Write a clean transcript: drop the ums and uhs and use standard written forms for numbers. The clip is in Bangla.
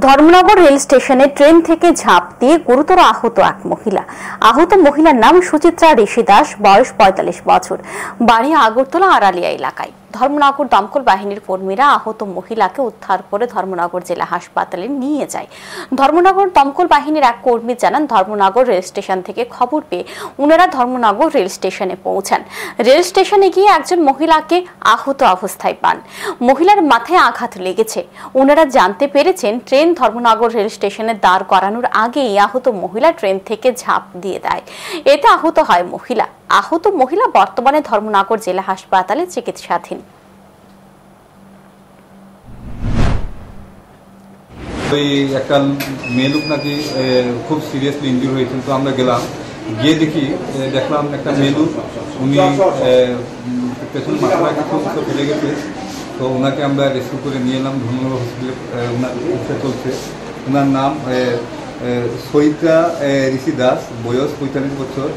ধর্মনগর রেল স্টেশনে ট্রেন থেকে ঝাঁপ দিয়ে গুরুতর আহত এক মহিলা। আহত মহিলার নাম সুচিত্রা ঋষি দাস, বয়স ৪৫ বছর, বাড়ি আগরতলা আড়ালিয়া এলাকায়। ধর্মনগর দমকল বাহিনীর কর্মীরা আহত মহিলাকে উদ্ধার করে ধর্মনগর জেলা হাসপাতালে নিয়ে যায়। ধর্মনগর দমকল বাহিনীর এক কর্মী জানান, ধর্মনগর রেল স্টেশন থেকে খবর পেয়ে ওনারা ধর্মনগর রেল স্টেশনে পৌঁছান। রেল স্টেশনে গিয়ে একজন মহিলাকে আহত অবস্থায় পান। মহিলার মাথায় আঘাত লেগেছে। ওনারা জানতে পেরেছেন ট্রেন ধর্মনগর রেল স্টেশনে দাঁড় করানোর আগেই আহত মহিলা ট্রেন থেকে ঝাঁপ দিয়ে দেয়। এতে আহত হয় মহিলা। আহত মহিলা বর্তমানে ধর্মনগর জেলা হাসপাতালে চিকিৎসাধীন। একটা মেয়ে লোক নাকি খুব সিরিয়াসলি ইনজুর হয়েছিল, তো আমরা গেলাম, গিয়ে দেখলাম একটা মেয়ে লোক, উনি পেছন মাথায় কিছু ফেলে গেছে। তো ওনাকে আমরা রেস্কিউ করে নিয়ে এলাম ধর্মনগর হসপিটালে। ওনার চিকিৎসা চলছে। ওনার নাম সুচিত্রা ঋষি দাস, বয়স ৪৫ বছর।